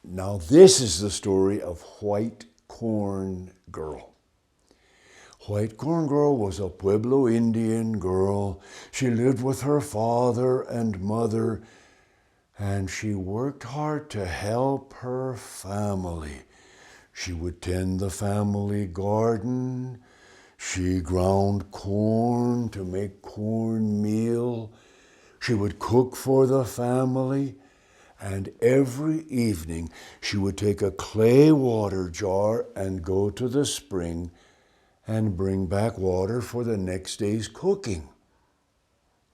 Now this is the story of White Corn Girl. White Corn Girl was a Pueblo Indian girl. She lived with her father and mother, and she worked hard to help her family. She would tend the family garden. She ground corn to make cornmeal. She would cook for the family. And every evening she would take a clay water jar and go to the spring and bring back water for the next day's cooking.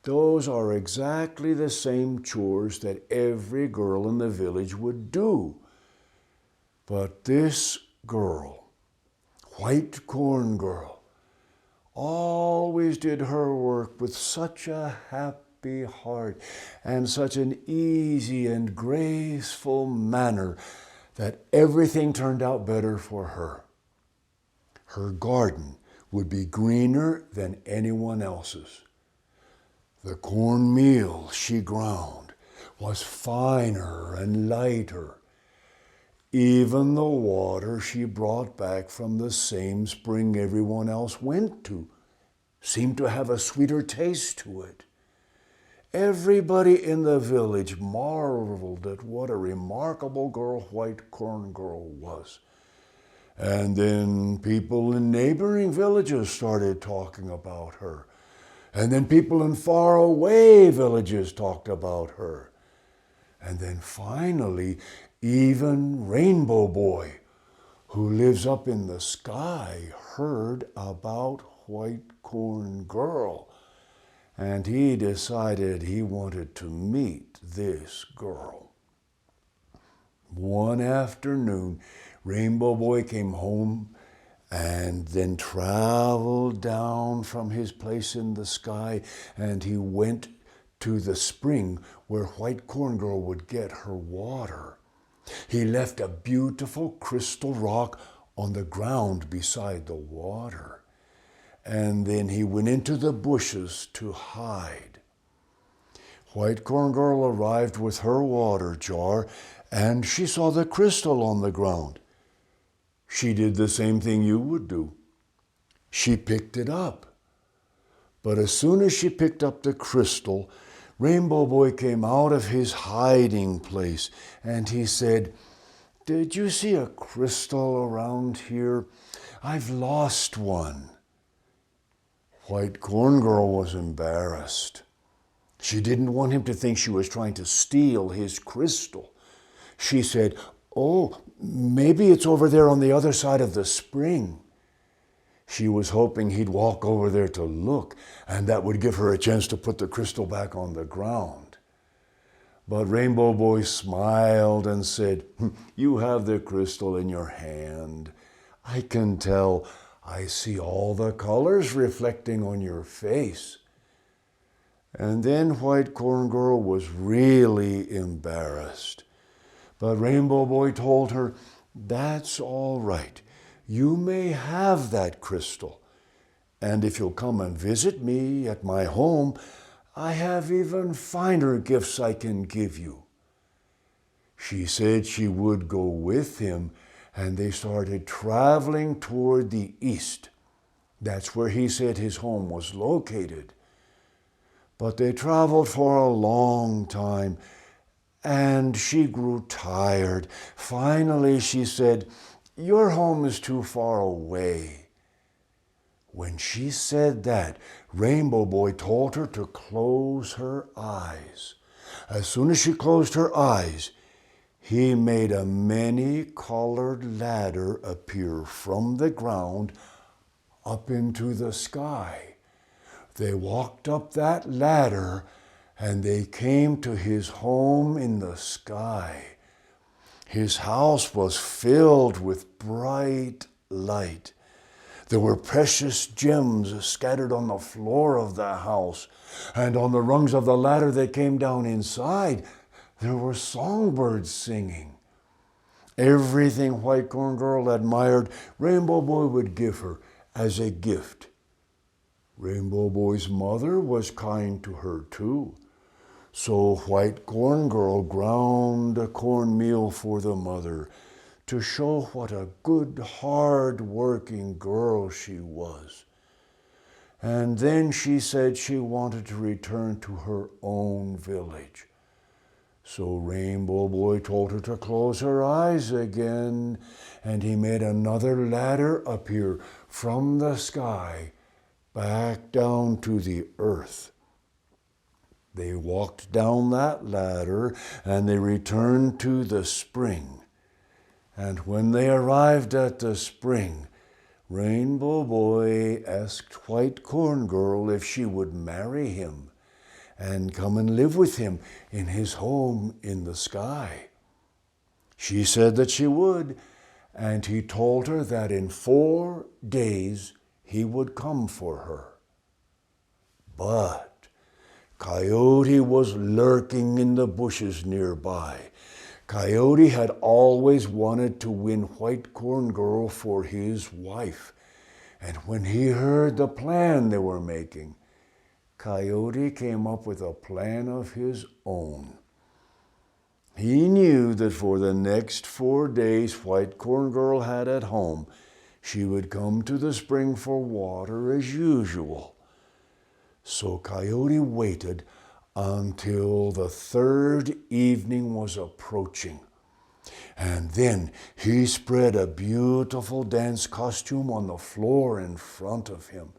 Those are exactly the same chores that every girl in the village would do. But this girl, White Corn Girl, always did her work with such a happy heart and such an easy and graceful manner that everything turned out better for her. Her garden would be greener than anyone else's. The cornmeal she ground was finer and lighter. Even the water she brought back from the same spring everyone else went to seemed to have a sweeter taste to it. Everybody in the village marveled at what a remarkable girl White Corn Girl was. And then people in neighboring villages started talking about her. And then people in faraway villages talked about her. And then finally, even Rainbow Boy, who lives up in the sky, heard about White Corn Girl. And he decided he wanted to meet this girl. One afternoon, Rainbow Boy came home and then traveled down from his place in the sky, and he went to the spring where White Corn Girl would get her water. He left a beautiful crystal rock on the ground beside the water, and then he went into the bushes to hide. White Corn Girl arrived with her water jar, and she saw the crystal on the ground. She did the same thing you would do. She picked it up. But as soon as she picked up the crystal, Rainbow Boy came out of his hiding place and he said, "Did you see a crystal around here? I've lost one." White Corn Girl was embarrassed. She didn't want him to think she was trying to steal his crystal. She said, "Oh, maybe it's over there on the other side of the spring." She was hoping he'd walk over there to look, and that would give her a chance to put the crystal back on the ground. But Rainbow Boy smiled and said, "You have the crystal in your hand. I can tell. I see all the colors reflecting on your face." And then White Corn Girl was really embarrassed. But Rainbow Boy told her, "That's all right. You may have that crystal. And if you'll come and visit me at my home, I have even finer gifts I can give you." She said she would go with him, and they started traveling toward the east. That's where he said his home was located. But they traveled for a long time, and she grew tired. Finally, she said, "Your home is too far away." When she said that, Rainbow Boy told her to close her eyes. As soon as she closed her eyes, he made a many-colored ladder appear from the ground up into the sky. They walked up that ladder, and they came to his home in the sky. His house was filled with bright light. There were precious gems scattered on the floor of the house, and on the rungs of the ladder that came down inside, there were songbirds singing. Everything White Corn Girl admired, Rainbow Boy would give her as a gift. Rainbow Boy's mother was kind to her too. So White Corn Girl ground a cornmeal for the mother to show what a good, hard-working girl she was. And then she said she wanted to return to her own village. So Rainbow Boy told her to close her eyes again, and he made another ladder appear from the sky back down to the earth. They walked down that ladder and they returned to the spring. And when they arrived at the spring, Rainbow Boy asked White Corn Girl if she would marry him and come and live with him in his home in the sky. She said that she would, and he told her that in 4 days he would come for her. But Coyote was lurking in the bushes nearby. Coyote had always wanted to win White Corn Girl for his wife, and when he heard the plan they were making, Coyote came up with a plan of his own. He knew that for the next 4 days White Corn Girl had at home, she would come to the spring for water as usual. So Coyote waited until the 3rd evening was approaching. And then he spread a beautiful dance costume on the floor in front of him.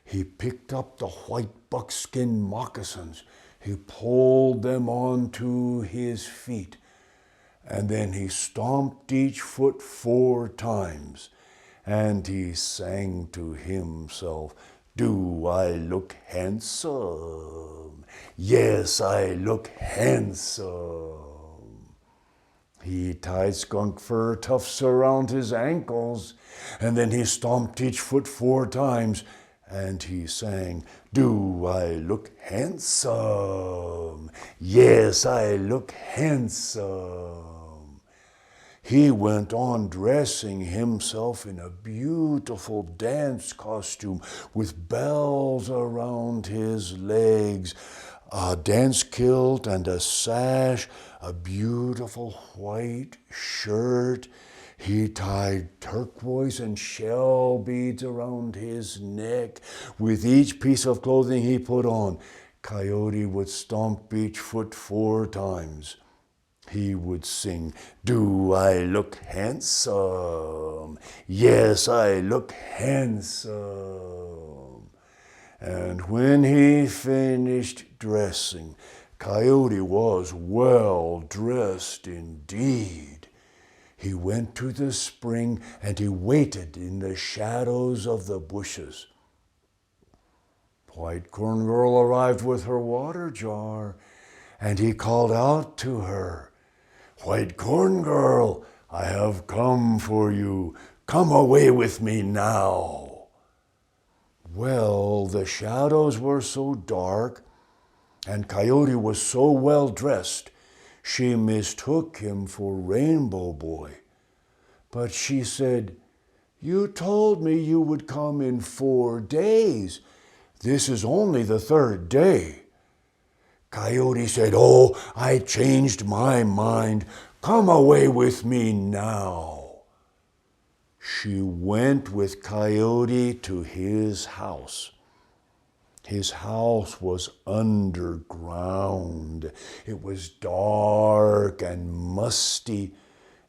He picked up the white buckskin moccasins. He pulled them onto his feet. And then he stomped each foot 4 times. And he sang to himself, "Do I look handsome? Yes, I look handsome." He tied skunk fur tufts around his ankles, and then he stomped each foot 4 times, and he sang, "Do I look handsome? Yes, I look handsome." He went on dressing himself in a beautiful dance costume with bells around his legs, a dance kilt and a sash, a beautiful white shirt. He tied turquoise and shell beads around his neck. With each piece of clothing he put on, Coyote would stomp each foot 4 times. He would sing, "Do I look handsome? Yes, I look handsome." And when he finished dressing, Coyote was well dressed indeed. He went to the spring and he waited in the shadows of the bushes. White Corn Girl arrived with her water jar, and he called out to her, "White Corn Girl, I have come for you. Come away with me now." Well, the shadows were so dark, and Coyote was so well dressed, she mistook him for Rainbow Boy. But she said, "You told me you would come in 4 days. This is only the 3rd day." Coyote said, "Oh, I changed my mind. Come away with me now." She went with Coyote to his house. His house was underground. It was dark and musty.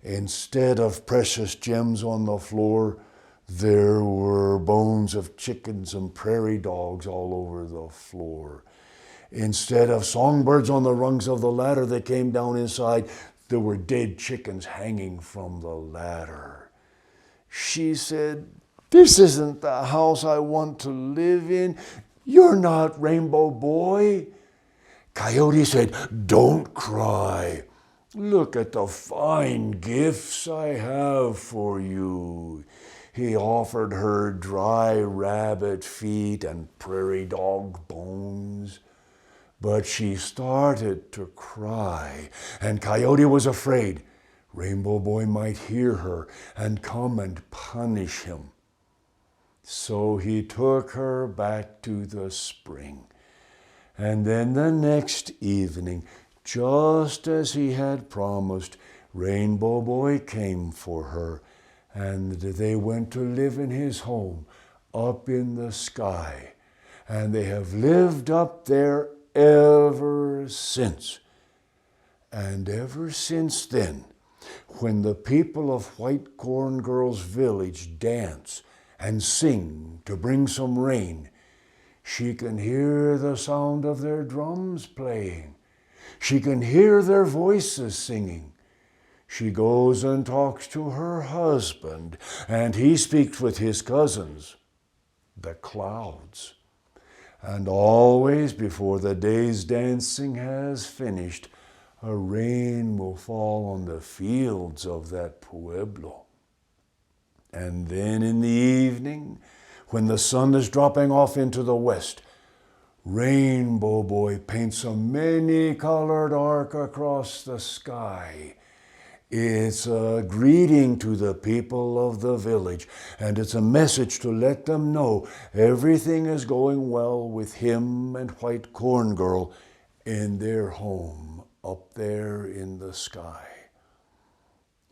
Instead of precious gems on the floor, there were bones of chickens and prairie dogs all over the floor. Instead of songbirds on the rungs of the ladder that came down inside, there were dead chickens hanging from the ladder. She said, "This isn't the house I want to live in. You're not Rainbow Boy." Coyote said, "Don't cry. Look at the fine gifts I have for you." He offered her dry rabbit feet and prairie dog bones. But she started to cry, and Coyote was afraid Rainbow Boy might hear her and come and punish him. So he took her back to the spring. And then the next evening, just as he had promised, Rainbow Boy came for her, and they went to live in his home up in the sky. And they have lived up there ever since. And ever since then, when the people of White Corn Girl's village dance and sing to bring some rain, she can hear the sound of their drums playing. She can hear their voices singing. She goes and talks to her husband, and he speaks with his cousins, the clouds. And always before the day's dancing has finished, a rain will fall on the fields of that Pueblo. And then in the evening, when the sun is dropping off into the west, Rainbow Boy paints a many-colored arc across the sky. It's a greeting to the people of the village, and it's a message to let them know everything is going well with him and White Corn Girl in their home up there in the sky.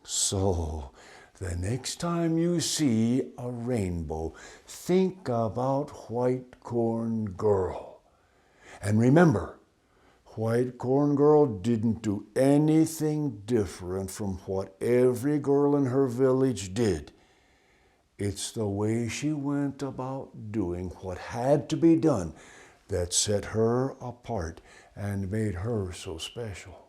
So, the next time you see a rainbow, think about White Corn Girl. And remember, White Corn Girl didn't do anything different from what every girl in her village did. It's the way she went about doing what had to be done that set her apart and made her so special.